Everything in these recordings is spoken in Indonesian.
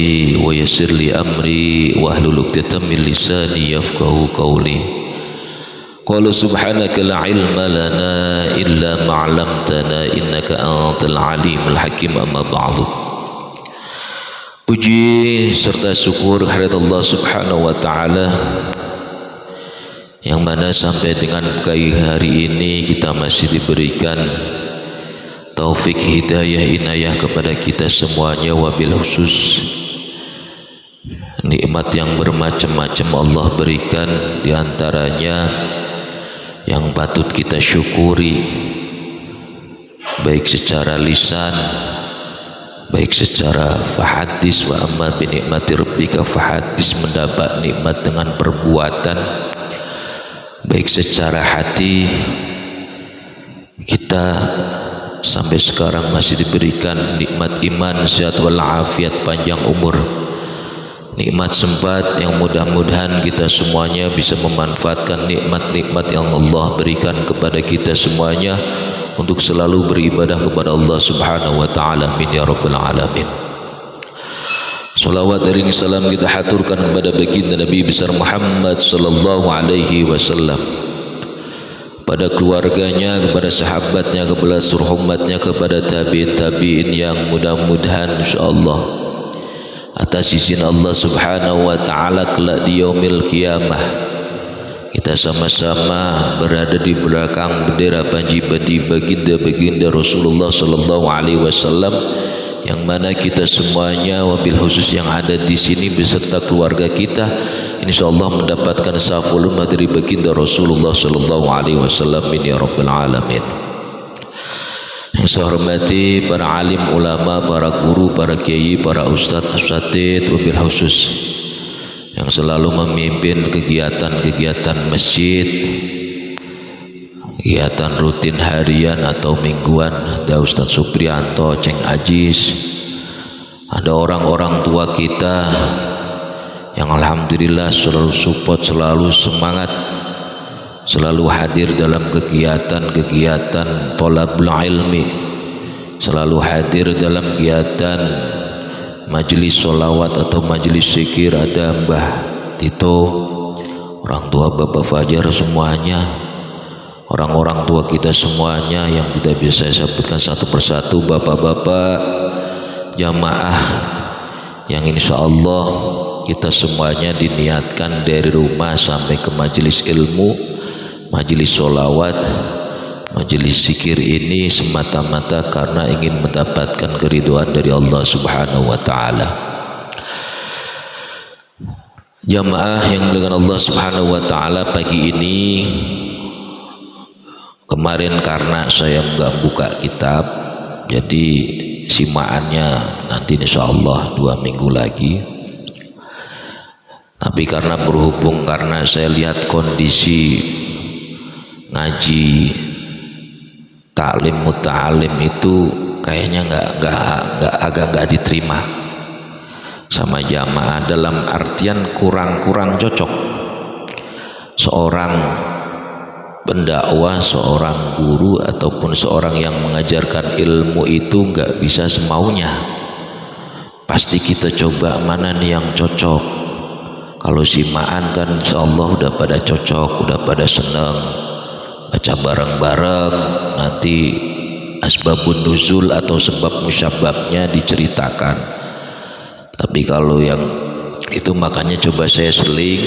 صدري ويسر لي أمري واحلل عقدة من لساني يفقهوا قولي. قال سبحانك لا علم لنا إلا ما علمتنا إنك أنت العليم الحكيم. أما بعد. Puji serta syukur kehadirat Allah Subhanahu wa taala yang mana sampai dengan pagi hari ini kita masih diberikan taufik hidayah inayah kepada kita semuanya, wabil khusus nikmat yang bermacam-macam Allah berikan, diantaranya yang patut kita syukuri baik secara lisan, baik secara fahadis, wa amma bi nikmati rabbika fahadis, mendapat nikmat dengan perbuatan, baik secara hati. Kita sampai sekarang masih diberikan nikmat iman, sehat walafiat, panjang umur, nikmat sempat yang mudah-mudahan kita semuanya bisa memanfaatkan nikmat-nikmat yang Allah berikan kepada kita semuanya untuk selalu beribadah kepada Allah Subhanahu wa taala. Amin ya rabbal alamin. Salawat dan salam kita haturkan kepada baginda Nabi besar Muhammad sallallahu alaihi wasallam, pada keluarganya, kepada sahabatnya, kepada seluruh umatnya, kepada tabi'in yang mudah-mudahan insyaallah atas izin Allah Subhanahu wa taala kelak di yaumil qiyamah kita sama-sama berada di belakang bendera panji baginda Rasulullah sallallahu alaihi wasallam, yang mana kita semuanya wabil khusus yang ada di sini beserta keluarga kita insyaallah mendapatkan syafa'ul ummah dari baginda Rasulullah sallallahu alaihi wasallam. Ya rabbal alamin. Yang saya hormati para alim ulama, para guru, para kiai, para ustadz asatidz, wabil khusus yang selalu memimpin kegiatan-kegiatan masjid, kegiatan rutin harian atau mingguan. Ada Ustadz Suprianto, Ceng Ajis, ada orang-orang tua kita yang alhamdulillah selalu support, selalu semangat, selalu hadir dalam kegiatan-kegiatan thalabul ilmi, selalu hadir dalam kegiatan majelis sholawat atau majelis zikir. Ada Mbah Tito, orang tua Bapak Fajar semuanya, orang-orang tua kita semuanya yang tidak bisa saya sebutkan satu persatu, bapak-bapak jamaah yang insya Allah kita semuanya diniatkan dari rumah sampai ke majelis ilmu, majelis sholawat, majelis zikir ini semata-mata karena ingin mendapatkan keridhaan dari Allah Subhanahu wa taala. Jamaah yang dengan Allah Subhanahu wa taala, pagi ini kemarin karena saya enggak buka kitab, jadi simaannya nanti insyaallah 2 minggu lagi. Tapi karena berhubung karena saya lihat kondisi ngaji taklim muta'alim itu kayaknya agak nggak diterima sama jamaah, dalam artian kurang cocok. Seorang pendakwah, seorang guru ataupun seorang yang mengajarkan ilmu itu nggak bisa semaunya. Pasti kita coba mana nih yang cocok. Kalau simaan kan insyaallah udah pada cocok, udah pada seneng baca bareng-bareng, nanti asbabun nuzul atau sebab musyababnya diceritakan. Tapi kalau yang itu makanya coba saya seling,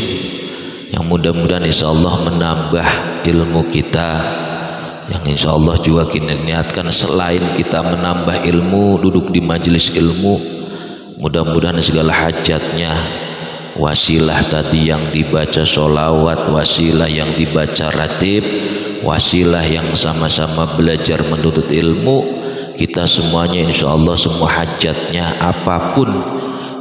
yang mudah-mudahan insyaallah menambah ilmu kita, yang insyaallah juga kita niatkan selain kita menambah ilmu, duduk di majelis ilmu, mudah-mudahan segala hajatnya, wasilah tadi yang dibaca sholawat, wasilah yang dibaca ratib, wasilah yang sama-sama belajar menuntut ilmu, kita semuanya insyaallah semua hajatnya apapun,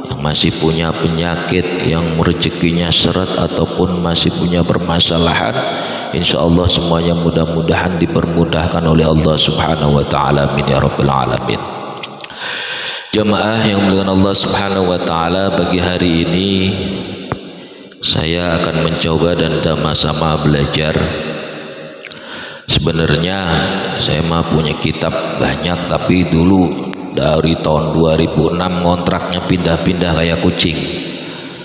yang masih punya penyakit, yang rezekinya seret ataupun masih punya permasalahan, insyaallah semuanya mudah-mudahan dipermudahkan oleh Allah Subhanahu wa taala. Amin ya rabbal alamin. Jamaah yang muliakan Allah Subhanahu wa taala, bagi hari ini saya akan mencoba dan sama-sama belajar. Sebenarnya saya mah punya kitab banyak, tapi dulu dari tahun 2006 ngontraknya pindah-pindah kayak kucing.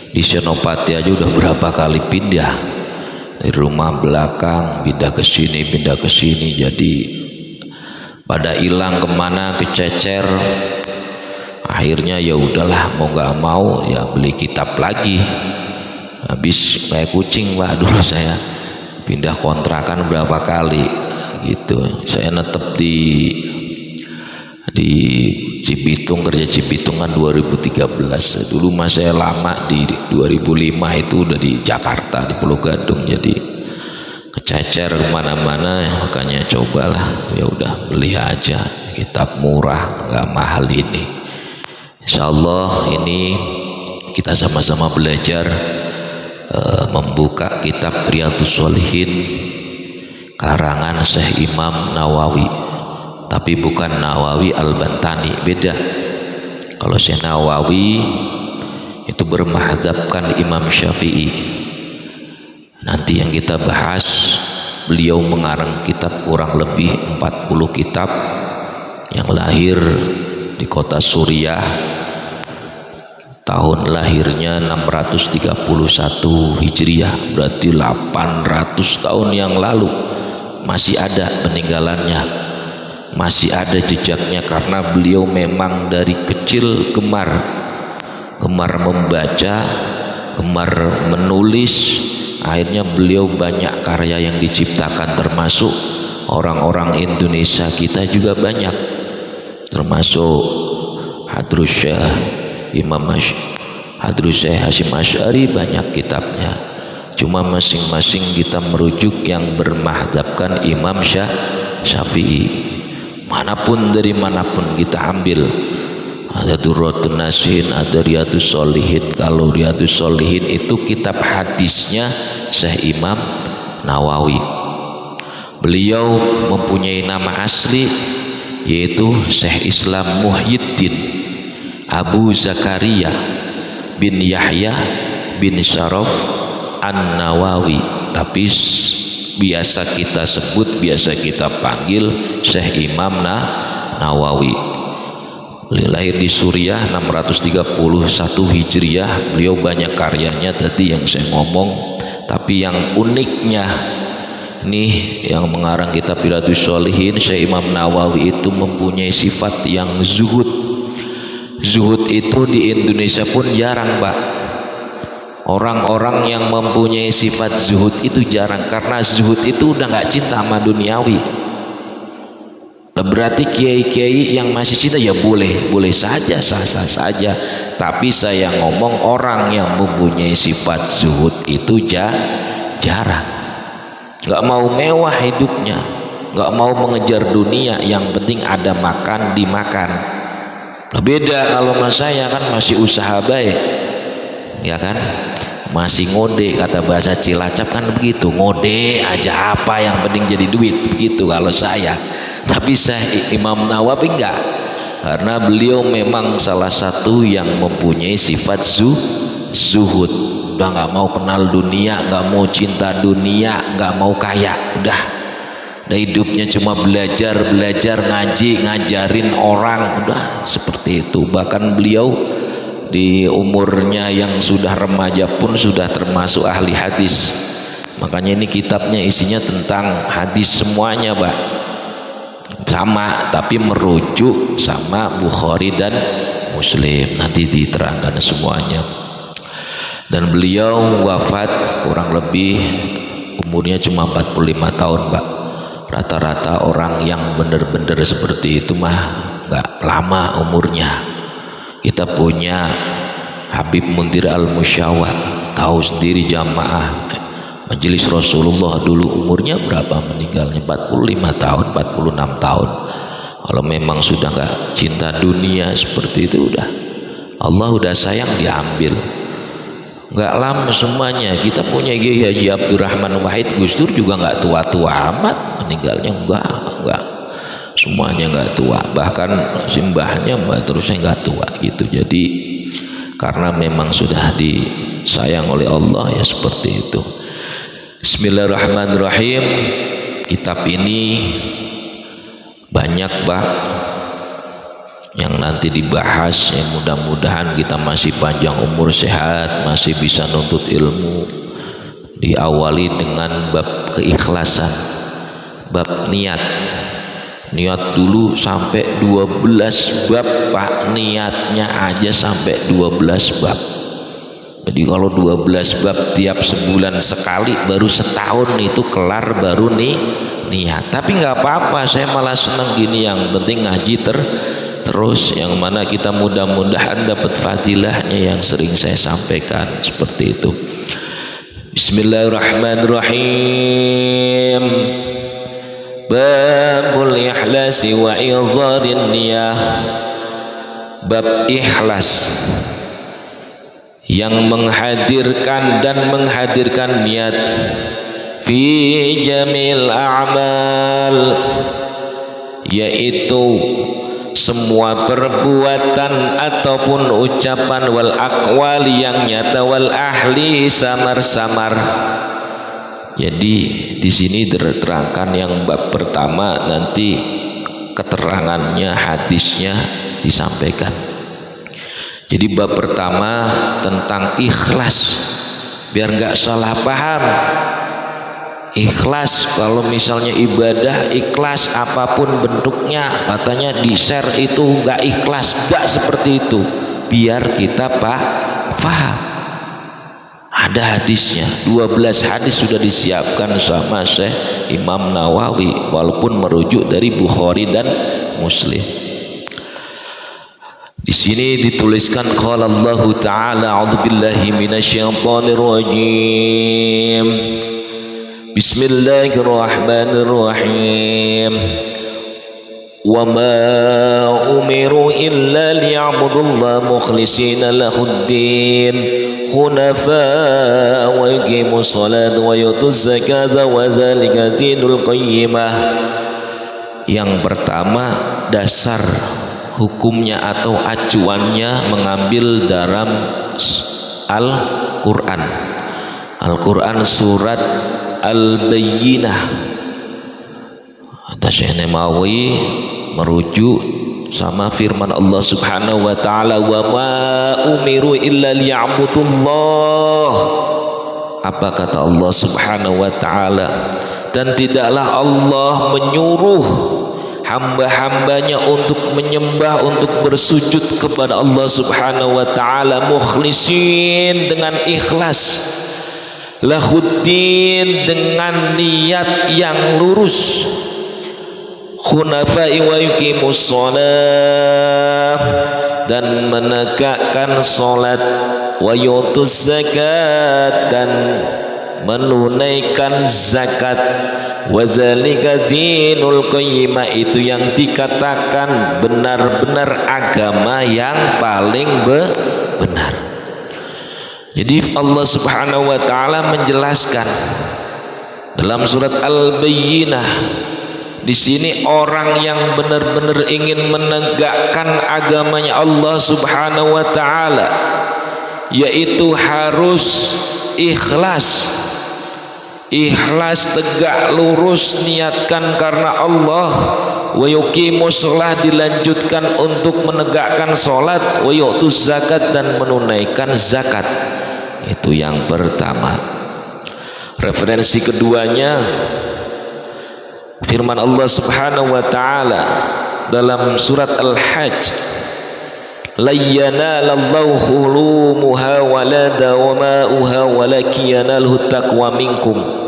Di Senopati aja udah berapa kali pindah, dari rumah belakang pindah ke sini, jadi pada hilang kemana, kececer. Akhirnya ya udahlah, mau nggak mau ya beli kitab lagi. Habis kayak kucing Pak, dulu saya pindah kontrakan berapa kali gitu. Saya netep di Cibitung, kerja Cibitung kan 2013. Dulu mas saya lama di 2005 itu udah di Jakarta, di Pulau Gadung, jadi kececer kemana-mana. Makanya cobalah, ya udah beli aja kitab murah, nggak mahal ini. Insyaallah ini kita sama-sama belajar membuka kitab Riyadhus Shalihin karangan Syekh Imam Nawawi, tapi bukan Nawawi Al-Bantani, beda. Kalau Syekh Nawawi itu bermadzhabkan Imam Syafi'i. Nanti yang kita bahas, beliau mengarang kitab kurang lebih 40 kitab, yang lahir di kota Suriah, tahun lahirnya 631 Hijriah, berarti 800 tahun yang lalu. Masih ada peninggalannya, masih ada jejaknya, karena beliau memang dari kecil gemar membaca, gemar menulis. Akhirnya beliau banyak karya yang diciptakan, termasuk orang-orang Indonesia kita juga banyak, termasuk Hadrus Syekh Hasyim Asy'ari, banyak kitabnya. Cuma masing-masing kita merujuk yang bermadzhabkan Imam Syafi'i. Manapun, dari manapun kita ambil, ada Durratun Nasihin, ada Riyadhus Shalihin. Kalau Riyadhus Shalihin itu kitab hadisnya Syekh Imam Nawawi. Beliau mempunyai nama asli yaitu Syekh Islam Muhyiddin Abu Zakaria bin Yahya bin Syaraf An-Nawawi, tapi biasa kita sebut, biasa kita panggil Syekh Imam Nawawi. Lahir di Suriah 631 Hijriah. Beliau banyak karyanya tadi yang saya ngomong, tapi yang uniknya nih yang mengarang kitab Riyadhus Shalihin, Syekh Imam Nawawi itu mempunyai sifat yang zuhud. Zuhud itu di Indonesia pun jarang Pak. Orang-orang yang mempunyai sifat zuhud itu jarang, karena zuhud itu udah gak cinta sama duniawi. Berarti kiai-kiai yang masih cinta ya boleh saja, sah-sah saja. Tapi saya ngomong orang yang mempunyai sifat zuhud itu jarang. Gak mau mewah hidupnya, gak mau mengejar dunia, yang penting ada makan, dimakan. Beda kalau mas saya kan masih usaha baik, ya kan, masih ngode, kata bahasa Cilacap kan begitu, ngode aja, apa yang penting jadi duit, begitu kalau saya. Tapi saya Imam Nawawi enggak, karena beliau memang salah satu yang mempunyai sifat zuhud. Udah nggak mau kenal dunia, nggak mau cinta dunia, nggak mau kaya, udah hidupnya cuma belajar ngaji, ngajarin orang, udah seperti itu. Bahkan beliau di umurnya yang sudah remaja pun sudah termasuk ahli hadis. Makanya ini kitabnya isinya tentang hadis semuanya Pak, sama tapi merujuk sama Bukhari dan Muslim, nanti diterangkan semuanya. Dan beliau wafat kurang lebih umurnya cuma 45 tahun Pak. Rata-rata orang yang benar-benar seperti itu mah nggak lama umurnya. Kita punya Habib Mundir Al-Musyawah, tahu sendiri jamaah Majelis Rasulullah dulu umurnya berapa meninggalnya, 45 tahun, 46 tahun. Kalau memang sudah nggak cinta dunia seperti itu, udah Allah udah sayang, diambil. Nggak lama semuanya. Kita punya Kiai Haji Abdurrahman Wahid Gus Dur juga nggak tua-tua amat meninggalnya, enggak, semuanya nggak tua. Bahkan simbahnya terusnya nggak tua gitu. Jadi karena memang sudah disayang oleh Allah ya seperti itu. Bismillahirrahmanirrahim. Kitab ini banyak Pak yang nanti dibahas. Ya, mudah-mudahan kita masih panjang umur, sehat, masih bisa nuntut ilmu. Diawali dengan bab keikhlasan, bab niat. Niat dulu sampai 12 bab Pak, niatnya aja sampai 12 bab. Jadi kalau 12 bab tiap sebulan sekali, baru setahun itu kelar baru nih niat. Tapi nggak apa-apa, saya malah senang gini. Yang penting ngaji terus, yang mana kita mudah-mudahan dapat fadilahnya yang sering saya sampaikan seperti itu. Bismillahirrahmanirrahim. Babul ikhlasi wa idharin niyah. Bab ikhlas, yang menghadirkan dan menghadirkan niat fi jamil a'mal, yaitu semua perbuatan ataupun ucapan, wal aqwali yang nyata, wal ahli samar-samar. Jadi di sini diterangkan yang bab pertama, nanti keterangannya, hadisnya disampaikan. Jadi bab pertama tentang ikhlas, biar nggak salah paham. Ikhlas, kalau misalnya ibadah ikhlas apapun bentuknya, katanya di share itu nggak ikhlas, nggak seperti itu. Biar kita paham. Ada hadisnya, 12 hadis sudah disiapkan sama Syekh Imam Nawawi, walaupun merujuk dari Bukhari dan Muslim. Di sini dituliskan qala Allah Ta'ala, a'udzubillahi minasyaitonir rajim. Bismillahirrahmanirrahim. Wa ma umiru illa liya'budullaha mukhlishina lahuddin hunafa wa yuqimus salata wa yutuz zakata wa dzalika dinul qayyimah. Yang pertama, dasar hukumnya atau acuannya mengambil dalam Al-Quran. Al-Quran surat Al-Bayyinah. Kata Syekh Nawawi merujuk sama firman Allah Subhanahu wa taala, wa ma umiru illa liya'budullah. Apa kata Allah Subhanahu wa taala? Dan tidaklah Allah menyuruh hamba-hambanya untuk menyembah, untuk bersujud kepada Allah Subhanahu wa taala mukhlisin, dengan ikhlas, lahuddin, dengan niat yang lurus, khunafai wa yuqimus shalah, dan menegakkan salat, wa yutuz zakat, dan menunaikan zakat, wa zalika dinul qayyimah, itu yang dikatakan benar-benar agama yang paling benar. Jadi Allah Subhanahu wa taala menjelaskan dalam surat Al-Bayyinah, di sini orang yang benar-benar ingin menegakkan agamanya Allah Subhanahu wa taala, yaitu harus ikhlas. Ikhlas, tegak lurus, niatkan karena Allah. Wa yuqimus shalah, dilanjutkan untuk menegakkan salat. Wa yu'tuz zakat, dan menunaikan zakat. Itu yang pertama. Referensi keduanya firman Allah Subhanahu wa taala dalam surat Al-Hajj, la yanalallahu lumuha wala dawamauha walakin yanalhu taqwa minkum.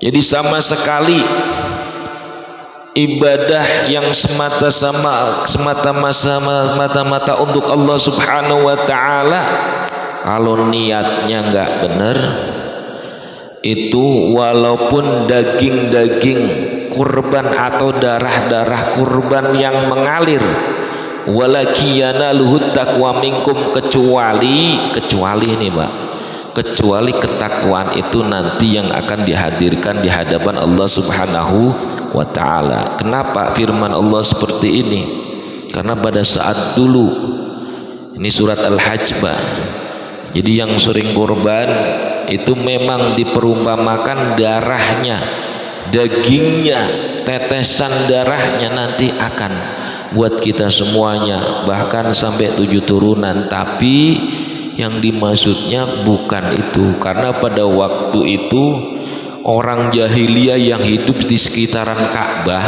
Jadi sama sekali ibadah yang semata-mata untuk Allah Subhanahu wa taala, kalau niatnya enggak benar, itu walaupun daging-daging kurban atau darah-darah kurban yang mengalir, walakiyana luhut taqwa minkum, kecuali ini Pak, kecuali ketakwaan itu nanti yang akan dihadirkan di hadapan Allah Subhanahu wa taala. Kenapa firman Allah seperti ini? Karena pada saat dulu, ini surat Al-Hajj Pak, jadi yang sering kurban itu memang diperumpamakan darahnya, dagingnya, tetesan darahnya nanti akan buat kita semuanya, bahkan sampai 7 turunan. Tapi yang dimaksudnya bukan itu, karena pada waktu itu orang jahiliyah yang hidup di sekitaran Ka'bah,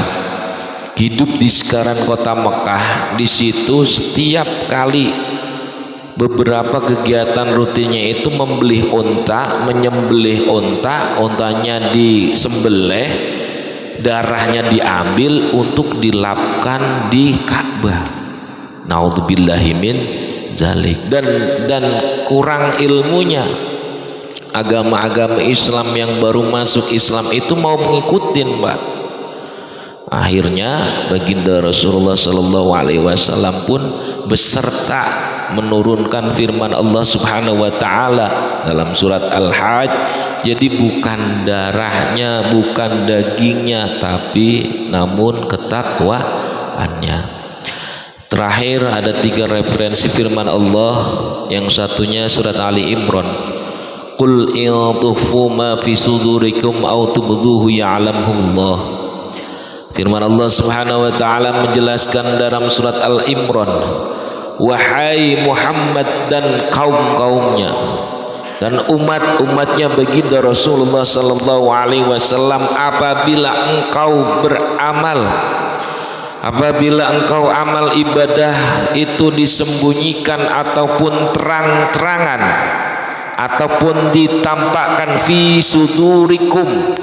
hidup di sekitaran kota Mekah, di situ setiap kali beberapa kegiatan rutinnya itu membeli unta, menyembelih unta, untanya disembelih, darahnya diambil untuk dilapkan di Ka'bah. Naudzubillahi min zalik. Dan kurang ilmunya agama-agama Islam yang baru masuk Islam itu mau mengikutin, Pak. Akhirnya baginda Rasulullah Sallallahu Alaihi Wasallam pun beserta menurunkan firman Allah Subhanahu Wa Taala dalam surat Al-Hajj. Jadi bukan darahnya, bukan dagingnya, tapi namun ketakwaannya. Terakhir ada 3 referensi firman Allah. Yang satunya surat Ali Imran. Qul in tukhfu ma fi sudurikum aw tubduhu ya'lamullah. Firman Allah Subhanahu wa taala menjelaskan dalam surat Al-Imran, wahai Muhammad dan kaum-kaumnya dan umat-umatnya baginda Rasulullah sallallahu alaihi wasallam, apabila engkau beramal, apabila engkau amal ibadah itu disembunyikan ataupun terang-terangan ataupun ditampakkan fi sudurikum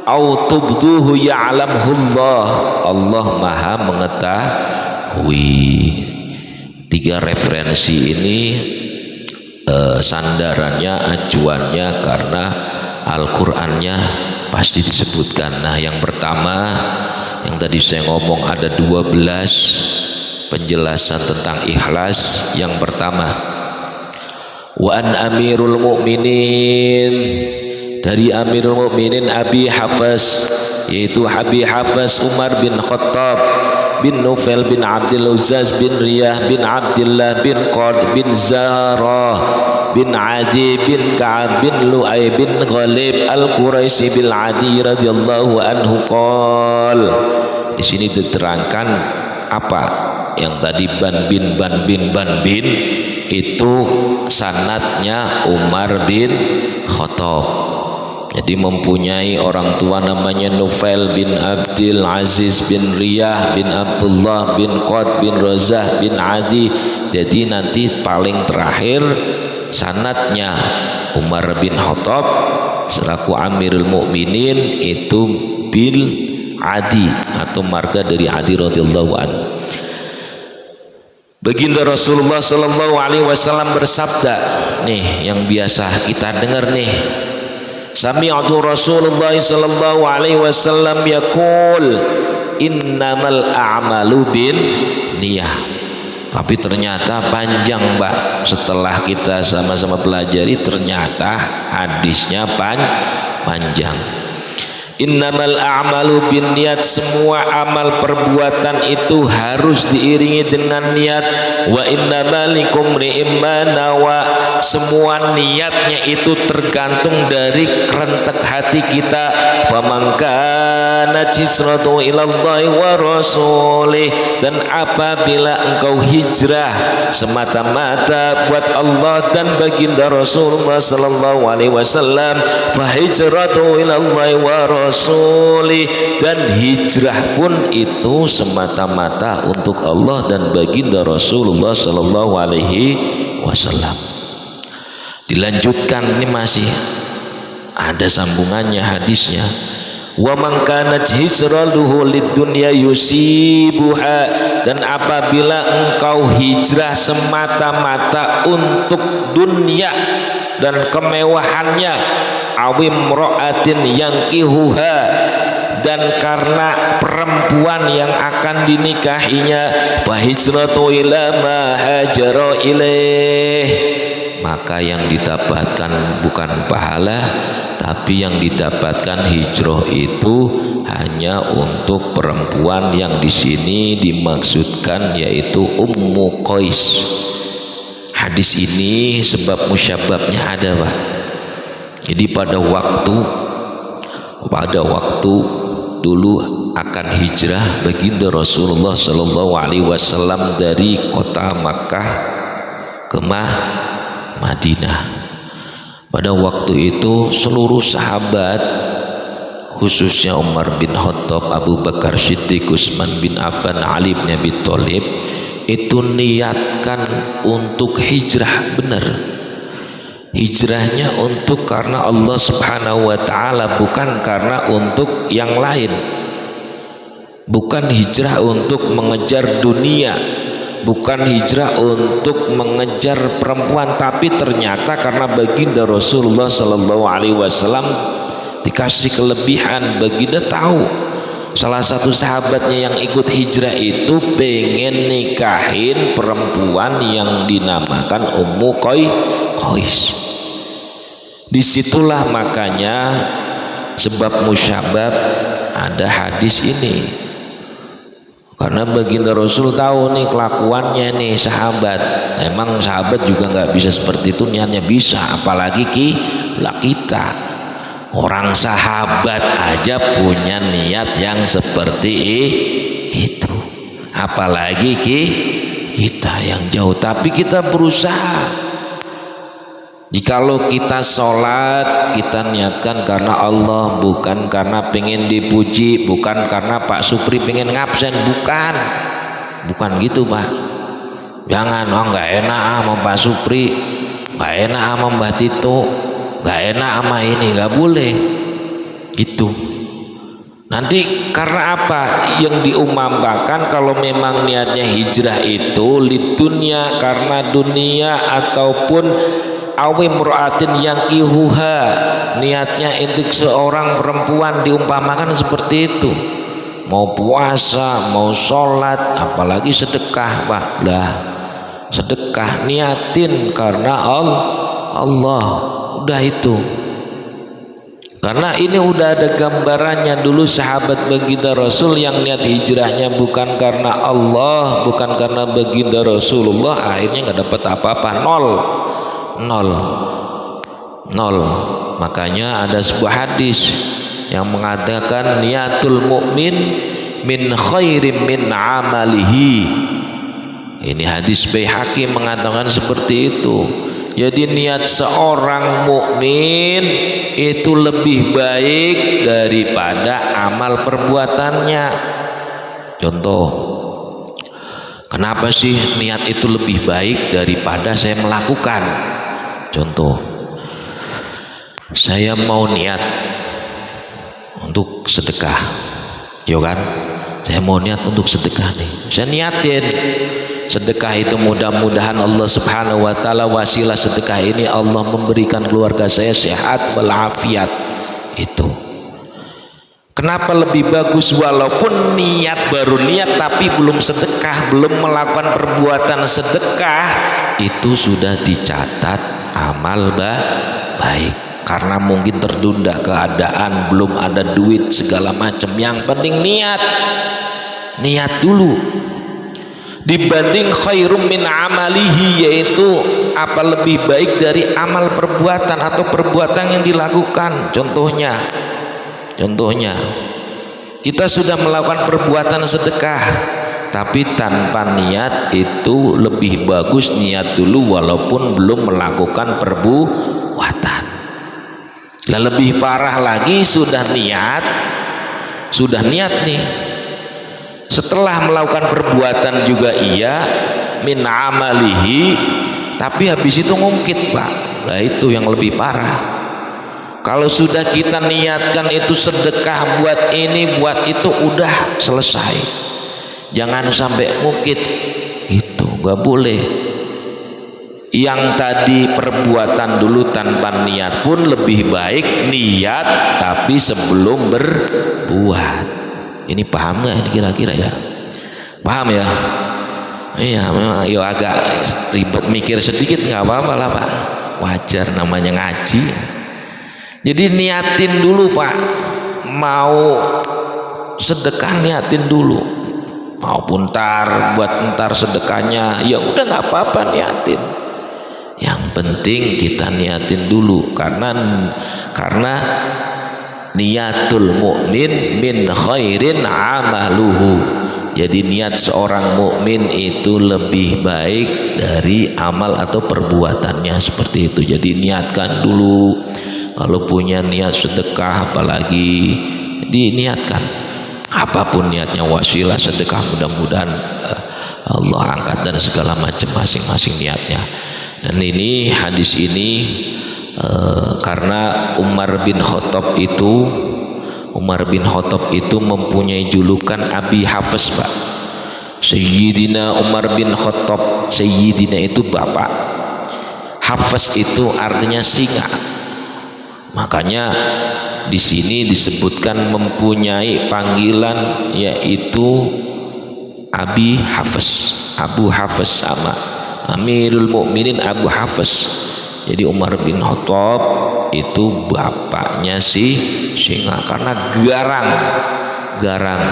au tubduhu ya'lamullah, Allah Maha mengetahui. 3 referensi ini sandarannya, acuannya karena Al-Qur'annya pasti disebutkan. Nah, yang pertama yang tadi saya ngomong ada 12 penjelasan tentang ikhlas. Yang pertama, wa an amirul mu'minin, dari Amirul Mukminin Abi Hafs, yaitu Abi Hafs Umar bin Khattab bin Nufail bin Abdul Uzaz bin Riyah bin Abdullah bin Qad bin Zarah bin Adi bin Ka'ab bin Lu'ay bin Ghalib Al-Quraisy bil Adi radhiyallahu anhu qol. Di sini diterangkan apa yang tadi ban bin itu sanadnya Umar bin Khattab. Jadi mempunyai orang tua namanya Nufail bin Abdul Aziz bin Riyah bin Abdullah bin Qad bin Razah bin Adi. Jadi nanti paling terakhir sanadnya Umar bin Khattab selaku Amirul Mukminin itu bil Adi atau marga dari Adi radhiyallahu anhu. Baginda Rasulullah sallallahu alaihi wasallam bersabda, nih yang biasa kita dengar nih, sami'tu Rasulullah sallallahu alaihi wasallam yaqul innamal a'malu bin niyah. Tapi ternyata panjang, Mbak. Setelah kita sama-sama pelajari ternyata hadisnya panjang. Innamal a'malu bin niat, semua amal perbuatan itu harus diiringi dengan niat. Wa innamal likumri'im ma nawa, semua niatnya itu tergantung dari kerentek hati kita. Faman kana hijratuhu ilallahi wa rasulih, dan apabila engkau hijrah semata-mata buat Allah dan baginda Rasulullah sallallahu alaihi wasallam, fa hijratuhu ilallahi wa rasulih, dan hijrah pun itu semata-mata untuk Allah dan baginda Rasulullah sallallahu alaihi wasallam. Dilanjutkan, ini masih ada sambungannya hadisnya. Wa man kanat hijratuhu lidunya yusibuha, dan apabila engkau hijrah semata-mata untuk dunia dan kemewahannya, awim ro'atin yang kihuha, dan karena perempuan yang akan dinikahinya, fahijratu ila ma hajara ilaih, maka yang didapatkan bukan pahala, tapi yang didapatkan hijrah itu hanya untuk perempuan yang di sini dimaksudkan yaitu Ummu Qais. Hadis ini sebab musyababnya ada, Pak. Jadi pada waktu dulu akan hijrah baginda Rasulullah Shallallahu Alaihi Wasallam dari kota Makkah ke Madinah. Pada waktu itu seluruh sahabat, khususnya Umar bin Khattab, Abu Bakar Siddiq, Utsman bin Affan, Ali bin Abi Thalib, itu niatkan untuk hijrah benar. Hijrahnya untuk karena Allah Subhanahu wa Ta'ala, bukan karena untuk yang lain. Bukan hijrah untuk mengejar dunia, bukan hijrah untuk mengejar perempuan, tapi ternyata karena baginda Rasulullah Sallallahu Alaihi Wasallam dikasih kelebihan. Baginda tahu salah satu sahabatnya yang ikut hijrah itu pengen nikahin perempuan yang dinamakan Ummu Qais. Disitulah makanya sebab musyabab ada hadis ini. Karena baginda Rasul tahu nih kelakuannya nih sahabat. Emang sahabat juga nggak bisa seperti itu niatnya, bisa, apalagi kita. Orang sahabat aja punya niat yang seperti itu, apalagi kita yang jauh. Tapi kita berusaha. Jikalau kita sholat, kita niatkan karena Allah, bukan karena pengen dipuji, bukan karena Pak Supri pengen ngabsen, bukan gitu Pak. Jangan, nggak enak sama Pak Supri, nggak enak sama Mbak Tito, nggak enak sama ini, nggak boleh gitu. Nanti karena apa yang diumumkan? Kalau memang niatnya hijrah itu lidunya, karena dunia, ataupun awi mur'atin yang kihuha, niatnya untuk seorang perempuan, diumpamakan seperti itu. Mau puasa, mau sholat, apalagi sedekah Pak. Lah sedekah niatin karena Allah, udah itu. Karena ini udah ada gambarannya. Dulu sahabat baginda Rasul yang niat hijrahnya bukan karena Allah, bukan karena baginda Rasulullah, akhirnya nggak dapat apa-apa, nol. Makanya ada sebuah hadis yang mengatakan niatul mukmin min khairim min amalihi. Ini hadis Baihaqi mengatakan seperti itu. Jadi niat seorang mukmin itu lebih baik daripada amal perbuatannya. Contoh, kenapa sih niat itu lebih baik daripada saya melakukan? Contoh, saya mau niat untuk sedekah, yo kan? Saya mau niat untuk sedekah nih. Saya niatin sedekah itu, mudah-mudahan Allah Subhanahu wa Ta'ala wasilah sedekah ini Allah memberikan keluarga saya sehat walafiat. Itu kenapa lebih bagus? Walaupun niat, baru niat tapi belum sedekah, belum melakukan perbuatan sedekah, itu sudah dicatat amal baik. Karena mungkin tertunda keadaan, belum ada duit segala macam. Yang penting niat dulu. Dibanding khairum min amalihi, yaitu apa lebih baik dari amal perbuatan atau perbuatan yang dilakukan. Contohnya kita sudah melakukan perbuatan sedekah tapi tanpa niat, itu lebih bagus niat dulu walaupun belum melakukan perbuatan. Lah lebih parah lagi, sudah niat nih, setelah melakukan perbuatan juga iya min amalihi, tapi habis itu ngungkit Pak. Nah itu yang lebih parah. Kalau sudah kita niatkan itu sedekah buat ini buat itu, udah selesai. Jangan sampai ngungkit, itu nggak boleh. Yang tadi perbuatan dulu tanpa niat pun lebih baik niat tapi sebelum berbuat. Ini paham nggak ini kira-kira ya? Paham ya? Iya, memang yo agak ribet mikir sedikit, nggak apa-apa lah Pak, wajar namanya ngaji. Jadi niatin dulu Pak, mau sedekah niatin dulu, maupun ntar sedekahnya ya udah nggak apa-apa niatin. Yang penting kita niatin dulu, karena niatul mukmin min khairin amaluhu. Jadi niat seorang mukmin itu lebih baik dari amal atau perbuatannya, seperti itu. Jadi niatkan dulu, kalau punya niat sedekah apalagi diniatkan, apapun niatnya, wasilah, sedekah, mudah-mudahan Allah angkat dan segala macam, masing-masing niatnya. Dan ini hadis ini karena Umar bin Khattab itu mempunyai julukan Abi Hafs, Pak. Sayyidina Umar bin Khattab, Sayyidina itu bapak, Hafs itu artinya singa. Makanya di sini disebutkan mempunyai panggilan yaitu Abi Hafs, Abu Hafs, sama Amirul Mukminin Abu Hafs. Jadi Umar bin Khattab itu bapaknya si singa, karena garang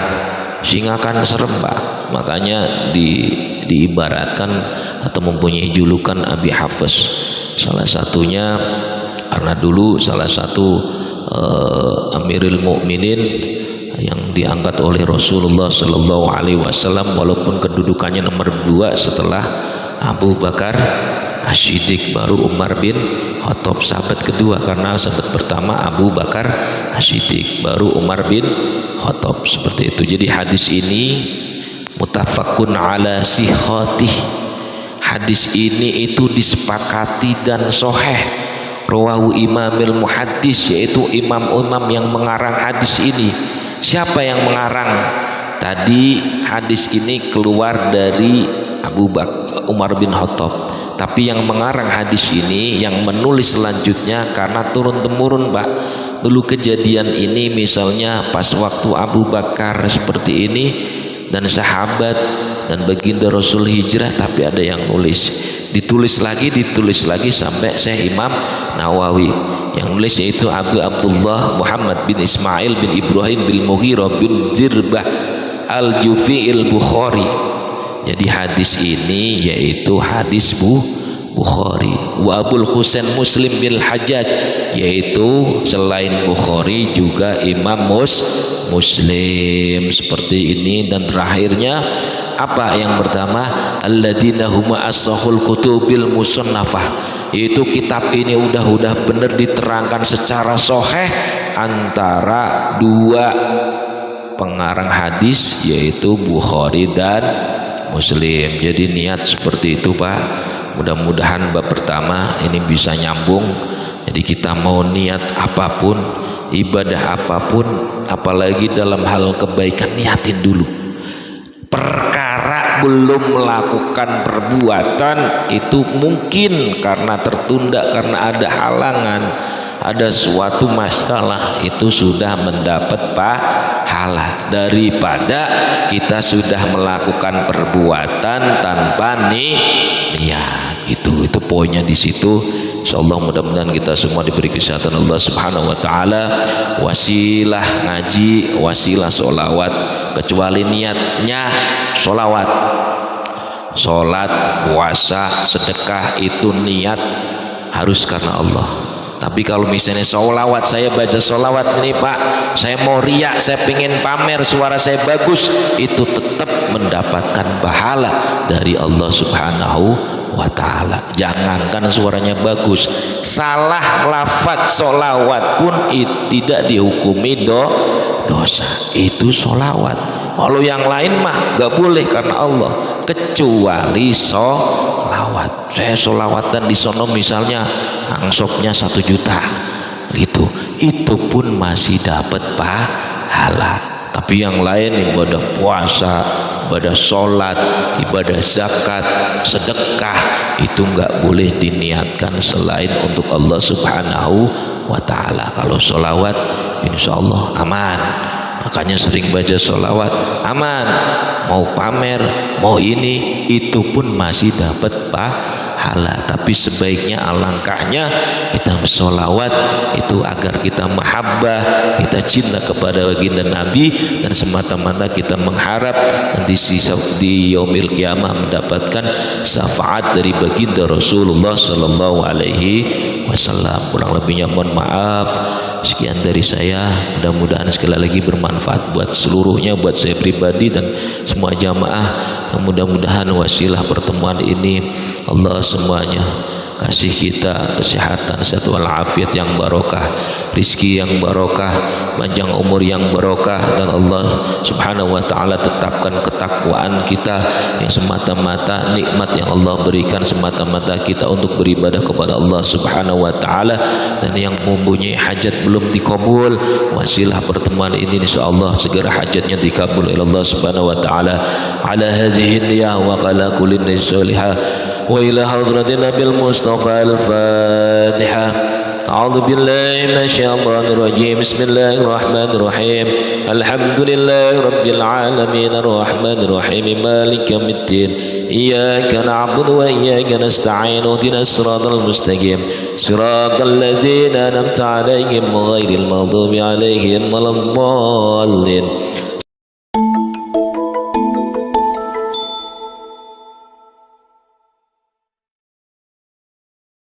singa kan serem, Pak. Makanya diibaratkan atau mempunyai julukan Abi Hafs. Salah satunya karena dulu salah satu Amirul Mukminin yang diangkat oleh Rasulullah Sallallahu Alaihi Wasallam, walaupun kedudukannya nomor 2 setelah Abu Bakar As-Siddiq, baru Umar bin Khattab sahabat kedua, karena sahabat pertama Abu Bakar As-Siddiq, baru Umar bin Khattab, seperti itu. Jadi hadis ini muttafaqun ala sihhatih. Hadis ini itu disepakati dan sahih. Rawahu Imamil Muhaddis, yaitu imam-imam yang mengarang hadis ini. Siapa yang mengarang? Tadi hadis ini keluar dari Umar bin Khattab. Tapi yang mengarang hadis ini, yang menulis selanjutnya, karena turun temurun, Pak. Dulu kejadian ini misalnya pas waktu Abu Bakar seperti ini, dan sahabat dan baginda Rasul hijrah, tapi ada yang nulis, ditulis lagi sampai Syekh Imam Nawawi. Yang nulis yaitu Abu Abdullah Muhammad bin Ismail bin Ibrahim bin Mughirah bin Jirbah al-Jufi al-Bukhari. Jadi hadis ini yaitu hadis Bukhari. Wa Abul Husain Muslim bin Hajjaj, yaitu selain Bukhari juga Imam Muslim, seperti ini. Dan terakhirnya apa yang pertama? Alladzina huma as-sahul kutubil musannafah, yaitu kitab ini udah benar diterangkan secara sahih antara dua pengarang hadis, yaitu Bukhari dan Muslim. Jadi niat seperti itu, Pak. Mudah-mudahan bab pertama ini bisa nyambung. Jadi kita mau niat apapun, ibadah apapun, apalagi dalam hal kebaikan, niatin dulu. Perkara belum melakukan perbuatan itu mungkin karena tertunda, karena ada halangan, ada suatu masalah, itu sudah mendapat pahala daripada kita sudah melakukan perbuatan tanpa niat, gitu. Itu poinnya di situ. Insyaallah mudah-mudahan kita semua diberi kesehatan Allah Subhanahu wa taala, wasilah ngaji, wasilah sholawat, kecuali niatnya sholawat, sholat, puasa, sedekah, itu niat harus karena Allah. Tapi kalau misalnya sholawat, saya baca sholawat ini, Pak, saya mau riak, saya pengen pamer suara saya bagus, itu tetap mendapatkan pahala dari Allah Subhanahu wa ta'ala. Jangankan suaranya bagus, salah lafaz sholawat pun tidak dihukumi dosa. Itu sholawat. Kalau yang lain mah gak boleh karena Allah, kecuali sholawat. Saya sholawatan di sono misalnya angsopnya 1 juta gitu, itu pun masih dapat pahala. Tapi yang lain, ibadah puasa, ibadah sholat, ibadah zakat, sedekah, itu nggak boleh diniatkan selain untuk Allah Subhanahu wa ta'ala. Kalau sholawat insya Allah aman, makanya sering baca sholawat, aman. Mau pamer, mau ini, itu pun masih dapat pahala. Tapi sebaiknya, alangkahnya kita sholawat itu agar kita mahabbah, kita cinta kepada baginda Nabi, dan semata-mata kita mengharap nanti di yaumil qiyamah mendapatkan syafaat dari baginda Rasulullah Sallallahu Alaihi Wasallam. Kurang lebihnya mohon maaf. sekian dari saya, mudah-mudahan sekali lagi bermanfaat buat seluruhnya, buat saya pribadi dan semua jamaah. Mudah-mudahan wasilah pertemuan ini Allah semuanya kasih kita kesehatan, sehat walafiat yang barokah, rizki yang barokah, panjang umur yang barokah, dan Allah subhanahu wa ta'ala tetapkan ketakwaan kita yang semata-mata nikmat yang Allah berikan semata-mata kita untuk beribadah kepada Allah subhanahu wa ta'ala. Dan yang mempunyai hajat belum dikabul, wasilah pertemuan ini insyaallah segera hajatnya dikabul oleh Allah subhanahu wa ta'ala. Ala hadhihi niyah wa qala kullin solihah wa ila hadratin nabil mustafa al-fatihah. A'udzu billahi minasyaitonir rajim. Bismillahirrahmanirrahim. Alhamdulillahi rabbil alamin arrahmanir rahim maliki yaumiddin. Iyyaka na'budu wa iyyaka nasta'in. Ihdinas siratal mustaqim. Siratal ladzina an'amta 'alaihim ghairil maghdubi 'alaihim waladdallin.